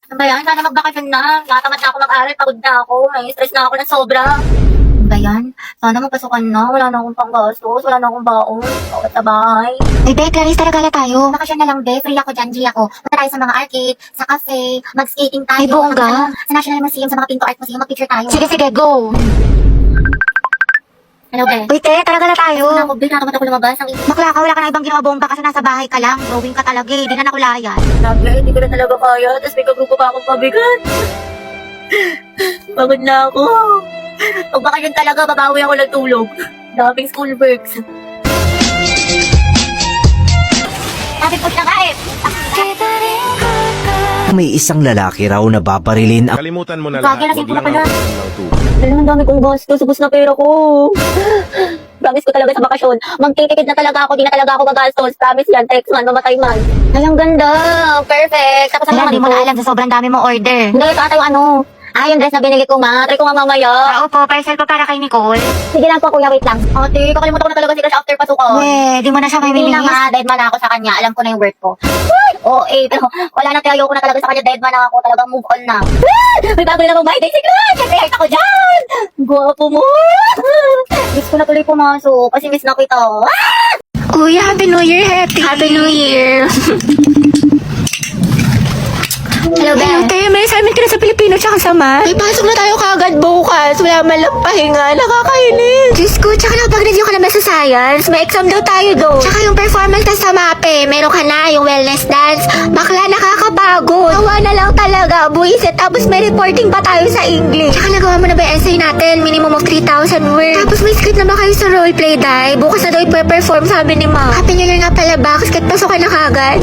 Ano ba yan? Sana mag-vacation na. Natamad na ako mag-aral. Pagod na ako. May stress na ako ng sobra. Ano ba yan? Sana magpasukan na. Wala na akong panggastos. Wala na akong baon. Bawat sa bahay. Ay, be, Clarice, talaga na tayo. Bakasyon na lang, be. Free ako dyan. G ako. Punta tayo sa mga arcade, sa cafe, mag-skating tayo. Ay, bongga. Sa National Museum, sa mga Pinto Art Museum, mag-picture tayo. Sige, sige, go. Hello, be. Uy, te, talaga na tayo. Ano ako, be? Natamad ako lumabas. Ang Bakla ka, wala ka na ibang ginawa bomba kasi nasa bahay ka lang. Drawing ka talaga eh. Di na nakulayan. Grabe, hindi ko na talaga kaya. Tapos may kagrupo pa akong pabigat. Pagod na ako. Pag baka yun talaga, babawi ako ng tulog. Daming school works. Sabi po na nga eh. May isang lalaki raw na babarilin ang Kalimutan mo na Gagi, lahat. lasing Huwag ko lang na pala. ang ng tubig. Alam, ang dami kong gastos. Subos na pera ko. Promise ko talaga sa bakasyon. Magtitipid na talaga ako. Di na talaga ako gagastos. Promise yan. Text man, mamatay man. Ay, ang ganda. Perfect. Tapos Wala, ano di mo na alam sa sobrang dami mo order. Hindi, ito ata yung ano. Yung dress na binili ko, ma. Try ko nga mamaya. Ah, opo, parcel pa para kay Nicole. Sige lang po, kuya. Wait lang. Ate, kakalimutan ko na talaga si Crush after pasukan. We, di mo na siya may Hindi na minis. nga, dead man na ako sa kanya. Alam ko na yung worth ko. Oo, pero wala na, kaya ayoko na talaga sa kanya. Dead man na ako. Talagang move on na. May bago na namang my day si Crush. Siyempre, heart ako dyan. Guwapo mo. Miss ko na tuloy pumasok kasi miss na kita. Uy, Happy New Year, Hetty. Happy New Year. Hello, Hello, Ben. te. May assignment ka na sa Pilipino tsaka sa math. Ay, pasok na tayo kagad bukas. Wala man lang pahinga. Nakakainis. Diyos ko, tsaka nakapag-review ka naman sa science. May exam daw tayo doon. Tsaka yung performance test sa MAPE. Meron ka na yung wellness dance. Bakla, nakakapagod. Nawa na lang talaga. Buisit. Tapos may reporting pa tayo sa English. Tsaka nagawa mo na ba yung essay natin? Minimum of 3,000 words. Tapos may script na ba kayo sa roleplay, Day? Bukas na daw i-perform, sabi ni Ma. Happy New Year nga pala ba? Kasi pasok ka na kagad.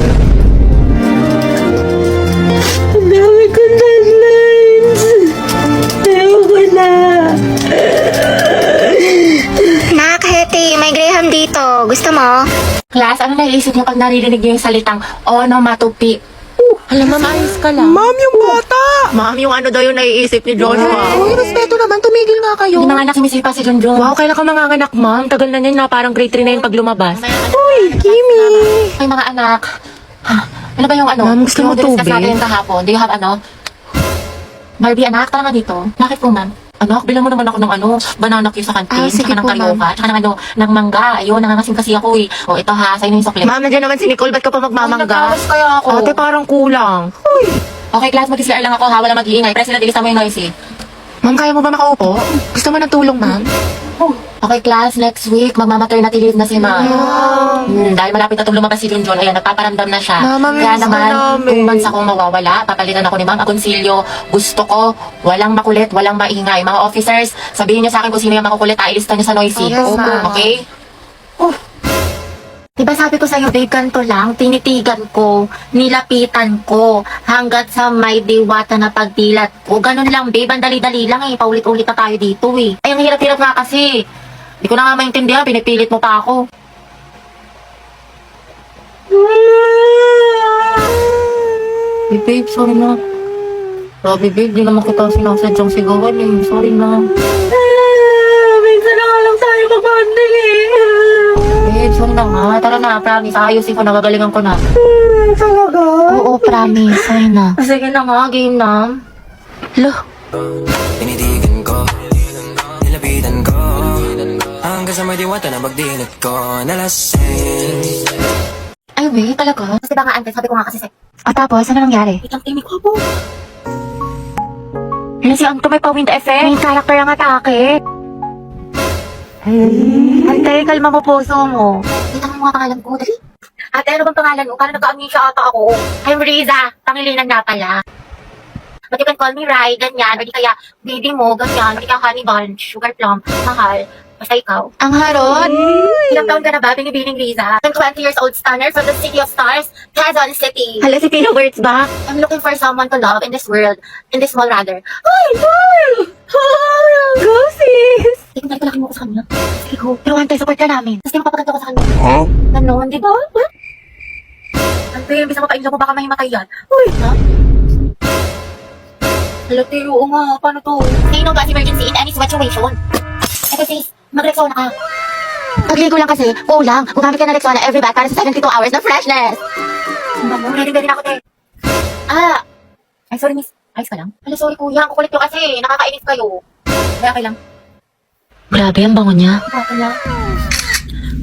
Ang dami kong deadlines. Ayoko na. Nak, Hetty, may Graham dito. Gusto mo? Class, ano naiisip niyo pag naririnig niyo yung salitang onomatopoeia? Alam mo, maayos ka lang. Ma'am, yung bata! Ma'am, yung ano daw yung naiisip ni Joshua. Uy, respeto naman. Tumigil nga kayo. Hindi manganak si Miss pa si Junjun. Wow, kailan ka manganganak, ma'am? Tagal na niyan na parang grade 3 na yun pag lumabas. Uy, Kimi. Ay, mga anak. Ano ba yung ano? Ma'am, gusto mo Yung discuss tubig? natin kahapon. Do you have ano? Barbie, anak, tara nga dito. Bakit po, ma'am? Anak, bilang mo naman ako ng ano, banana cue sa kantin, Ah, sige tsaka ng po, ma'am. karyoka, tsaka ng ano, ng mangga. Ayun, nangangasim kasi ako eh. O, ito ha, sa'yo na yung sukli. Ma'am, nandiyan naman si Nicole. Ba't ka pa magmamangga? Nagkawas kaya ako. Ate, parang kulang. Okay, class, mag-CR lang ako ha, wala mag-iingay. President, ilista mo yung noisy. Ma'am, kaya mo ba makaupo? Gusto mo ng tulong, ma'am? Okay, class, next week, magmamaternity leave na si ma'am. Dahil malapit na itong lumabas si Junjun, ayan, nagpaparamdam na siya. Mama, Kaya miss ko naman, namin. 2 months akong mawawala, papalitan ako ni Ma'am Agoncillo. Gusto ko, walang makulit, walang maingay. Mga officers, sabihin niyo sa akin kung sino yung makukulit, ilista niyo sa noisy. Yes, ma'am. Okay? Diba sabi ko sa'yo, babe, ganito lang, tinitigan ko, nilapitan ko, hanggat sa may diwata na pagdilat ko. Ganun lang, babe, ang dali-dali lang eh, paulit-ulit na tayo dito eh. Ay, ang hirap-hirap nga kasi. Hindi ko na nga maintindihan, pinipilit mo pa ako. Hey, babe, sorry na. Grabe, babe, di naman kita sinasadyang sigawan eh. Sorry na. Minsan na nga lang tayo mag-bonding eh. Babe, sorry na nga. Tara na, promise. Ayusin ko, nagagalingan ko na. Talaga? Oo, promise. Sorry na. Sige na nga, game na. Loh. Tinitigan ko, nilapitan ko, hanggang sa may diwata na magdilat ko, nalasing. Ay, wait, talaga? Kasi ba nga, ante, sabi ko nga kasi O tapos, ano nangyari? wait lang, timing ko po. Ano si Anto may pa-wind effect? May character ang atake. Ante, kalma mo puso mo. Kita mo mga pangalan ko, dali. Ate, ano bang pangalan mo? Parang nagka-amnesia ata ako. I'm Riza. Pangilinan nga pala. But you can call me Rai, ganyan. O di kaya, baby mo, ganyan. O di kaya honey bunch, sugar plum, mahal. Basta ikaw. Ang harot. Ilang taon ka na ba, binibining Riza? I'm 20 years old stunner from the city of stars, Quezon City. Hala, si Pino words ba? I'm looking for someone to love in this world, in this small rather. Ay, Go, sis! Ikaw na italaki mo ko sa kanya. Sige, go. Pero Ante, support ka namin. Tapos di mapapaganto ko sa kanya. Huh? Ganon, di ba? Ante, imbis na mapainlaw mo, baka may matay yan. Uy, ha? Hala, Teo, oo nga, paano to? Say no to as emergency in any situation. Ito sis, mag-Rexona ka. Pagligo lang kasi, kulang. Gumamit ka ng Rexona every bath para sa 72 hours na freshness. Ready na ako, te. Ay, sorry miss. Ayos ka lang? Hala, sorry kuya. Ang kukulit nyo kasi. Nakakainis kayo. Kaya okay lang. Grabe, ang bango niya. Okay lang.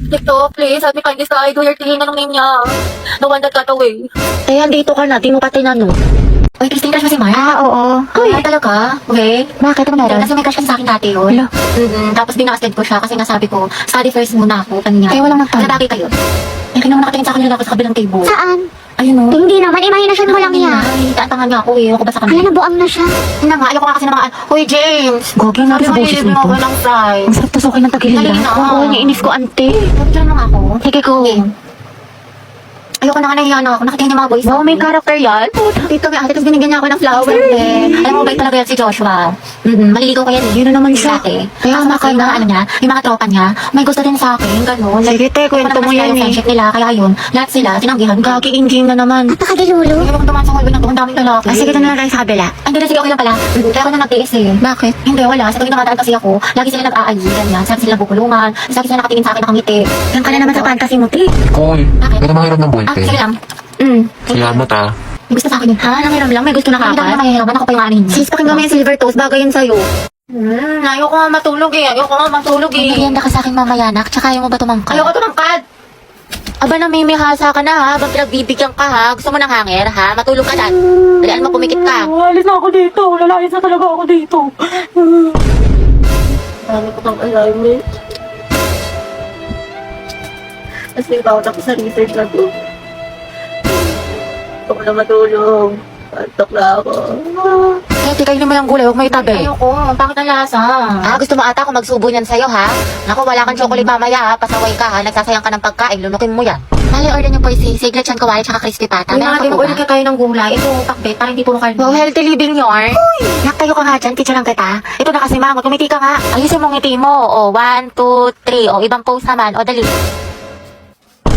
TikTok, please. Help me find this guy. Do your thing. Anong name niya? The one that got away. Kaya dito ka na, di mo pa tinanong. Oy, Christine, crush mo si Mark? Oo. Ay, talaga? Okay. Bakit ano meron? Kasi may crush kasi sa akin dati yun. Hala. Tapos binasted ko siya kasi nasabi ko, study first muna ako. Kanya. Kaya walang nagtanong. Kasi dati kayo. Eh, kaya naman nakatingin sa akin yung lalaki sa kabilang table. Saan? Ayun o. Hindi naman, imahinasyon mo lang yan. Ay, taantangan niya ako eh. Ako ba sa Kaya kanya? nabuang na siya. Yun na nga, ayoko nga kasi ng mga, Hoy, James! Gogi na sa boses mo nito. ako ng side. Ang sarap tusukin ng tagilid. Dali na. Oo, niinis ko, ante. Pagkira lang ako. Sige ko. Ayoko na nga nahiya na ako. Nakatingin yung mga boys. Wow, may character yan. Dito may ate, tapos binigyan niya ako ng flower. Alam mo, bait talaga yan si Joshua. Maliligaw ko yan eh. Yun na naman siya. Dati. Kaya Tapos maka yung mga ano niya, yung mga tropa niya, may gusto din sa akin, gano'n. Sige, te, kwento mo yan eh. Friendship nila, kaya yun, lahat sila, tinanggihan ko. Gagi, injing na naman. Napakagilulo. Ayaw akong tumaan sa hallway ng to, ang daming lalaki. Ah, sige, doon na tayo sa kabila. Ay, hindi na, sige, okay lang pala. Kaya ako na nag-tiis eh. Bakit? Hindi, wala. Sa tuwing nakadaan kasi ako, lagi sila nag-aayi, ganyan. Sabi sila bukulungan, sabi sila nakatingin sa akin, nakangiti. Yan ka na naman sa fantasy mo, te. Koy, Bakit? ganda mahirap ng buhay, Ah, te. sige lang. Salamat ah. May gusto sa akin yun. Ha? Nangiram lang, may gusto na Hindi kapat. na mahihiraman ako pa yung anin niya. Sis, pakinggan mo yung silver toast, bagay yun sa'yo. Ayoko nga matulog eh. Ayoko nga matulog eh. Merienda ka sa akin mamaya, nak. Tsaka ayaw mo ba tumangkad? Ayoko tumangkad. Aba, namimihasa ka na ha. Habang pinagbibigyan ka ha. Gusto mo ng hanger ha? Matulog ka dyan. Dalian mo, pumikit ka. Alis na ako dito. Lalayas na talaga ako dito. Dami ko pang assignment. Kasi bawat ako sa research na to. Gusto ko na matulog. Antok na ako. Eh, di kayo naman ang gulay. Huwag may tabi. Ayoko. Ang pangit ang lasa. Ah, gusto mo ata ako magsubo niyan sa'yo ha? Naku, wala kang chocolate mamaya ha. Pasaway ka ha. Nagsasayang ka ng pagkain. Lunukin mo yan. Mali, order niyo po si Siglet Chan Kawali tsaka crispy pata. May Meron mga pa po din ba? kayo ng gulay. Ito, pakbet. Parang hindi puro karne. Wow, healthy living yarn. Nak, tayo ka nga dyan. Teacher lang kita. Ito na kasi mangot. Kumiti ka nga. Ayusin mo ngiti mo. O, 1, 2, 3. O, ibang pose naman. O, dali.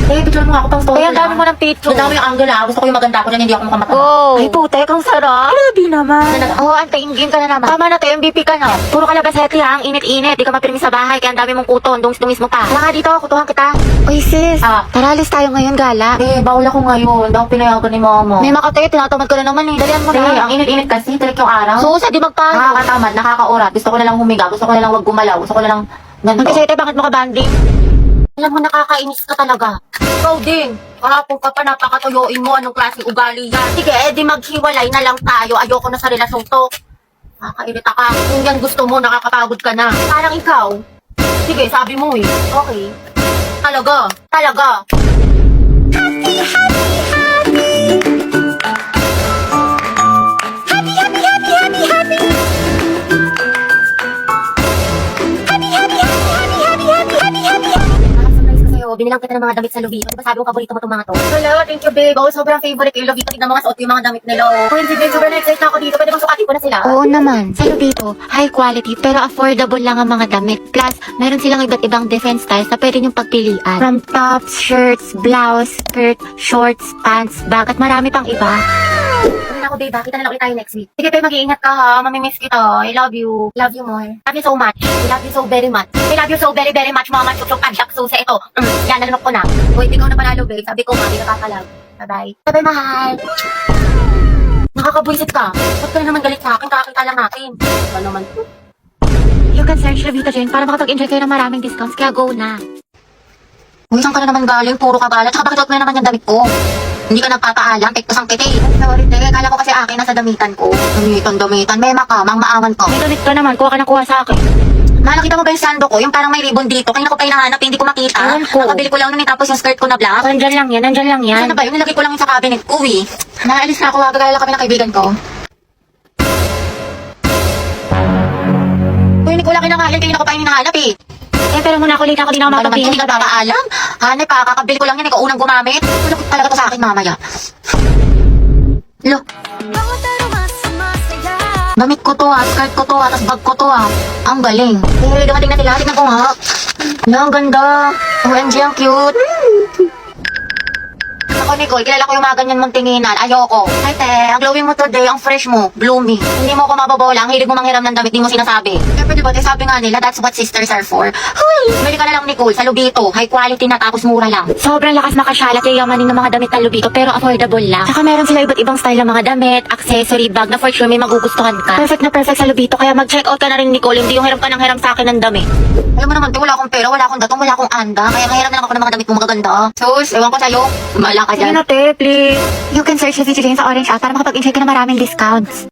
Eh, picture mo nga ako pang story. Kaya ang dami mo ng picture. Ang dami yung angle ah. Gusto ko yung maganda ako dyan. Hindi ako mukhang mataba. Oh. Ay, putek, ang sarap. Grabe naman. Oo, antayin game ka na naman. Tama na tayo, MVP ka na. Puro ka labasete ha, ang init-init. Di ka mapirmi sa bahay, kaya ang dami mong kuton. Dungis-dungis mo pa. Tara nga dito, kutuhan kita. Uy, sis. Ah. Tara, alis tayo ngayon, gala. Eh, bawal ako ngayon. Hindi ako pinayagan ni mama. May makatayo, tinatamad ka na naman eh. Dalian mo Kasi, na. ang init-init kasi. Direct yung araw. Susa, di magpayo. Nakakatamad, nakakaurat. Gusto ko na lang humiga. Gusto ko na lang wag gumalaw. Gusto ko na lang ganito. Magkasete, bakit mo ka banding? Alam mo, nakakainis ka talaga. Ikaw din. Kahapon ka pa napakatuyoin mo. Anong klaseng ugali yan? Sige, edi maghiwalay na lang tayo. Ayoko na sa relasyon to. Nakakairita ka. Kung yan gusto mo, nakakapagod ka na. Parang ikaw. Sige, sabi mo eh. Okay. Talaga. Talaga. Surprise ko sa'yo. Binilang kita ng mga damit sa Lovito. Diba sabi mo paborito mo itong mga to? Hello, thank you babe. Oh, sobrang favorite ko yung Lovito. Tignan mo nga suot yung mga damit nila. Oh, coincidence, sobrang excited na ako dito. Pwede bang sukatin ko na sila? Oo naman. Sa'yo dito, high quality pero affordable lang ang mga damit. Plus, meron silang iba't ibang different styles na pwede niyong pagpilian. From tops, shirts, blouse, skirt, shorts, pants, bag, at marami pang iba. Ano na ako babe, kita na lang ulit tayo next week. Sige babe, mag-iingat ka ha. Mamimiss kita. I love you. Love you more. Love you so much. I love you so very much. I love you so very very much mama. Chuklok kadyak susi ito. Yan, nalunok ko na. Wait, ikaw na panalo babe. Sabi ko nga, di nakakalag. Bye-bye. Bye-bye mahal. Nakakabwisit ka. Ba't ka na naman galit sa akin? Kakakita lang natin. Ano naman to? You can search Lovito Jane para makapag-enjoy kayo ng maraming discounts, kaya go na. Uy, saan ka na naman galing? Puro ka galat. Tsaka bakit suot mo na naman yung damit ko? Hindi ka nagpapaalam, pektos ang kiti. Sorry, te. Kala ko kasi akin nasa damitan ko. Damitan. Mema ka, mang maawan ko. May gamit ka naman, kuha ka ng kuha sa akin. Ma, nakita mo ba yung sando ko? Yung parang may ribbon dito. Kaya ko pa hinahanap, hindi ko makita. Ewan ko. Nakabili ko lang nun, tapos yung skirt ko na black. Nandyan lang yan, nandyan lang yan. Saan na ba? Yung nilagay ko lang yun sa cabinet ko, eh. Naalis na ako, gagala kami ng kaibigan ko. Uy, hindi ko lang kinakain, kayo na ko pa yung hinahanap, eh. Eh, pero muna ako late ako din ako Ano naman, makapagpili. hindi ka papaalam? Hanay pa, kakabili ko lang yan, ikaw unang gumamit. Ano talaga to sa akin, mamaya? Lo. Damit ko to ha, skirt ko to ha, tas bag ko to ha. Ang galing. Eh, dumating na sila, tignan ko nga. Ang ganda. OMG, ang cute. Ako, Nicole, kilala ko yung mga ganyan mong tinginan. Ayoko. Ay, te, ang glowing mo today, ang fresh mo, bloomy. Hindi mo ako mababola, ang hilig mo manghiram ng damit, di mo sinasabi. Siyempre, di ba, te, sabi nga nila, that's what sisters are for. Huy! Bili ka na lang, Nicole, sa Lubito. High quality na, tapos mura lang. Sobrang lakas makasyalat yung yamanin ng mga damit na Lubito pero affordable lang. Saka meron sila iba't ibang style ng mga damit, accessory, bag na for sure may magugustuhan ka. Perfect na perfect sa Lubito kaya mag-check out ka na rin, Nicole. Hindi yung hiram ka ng hiram sa akin ng damit. Alam mo naman, te, wala akong pera, wala akong datong, wala akong anda. Kaya mahiram na lang ako ng mga damit mo magaganda. Sus, ewan ko sa'yo. Mala ka dyan. te, please. You can search the video sa Orange app para makapag-enjoy ka ng maraming discounts.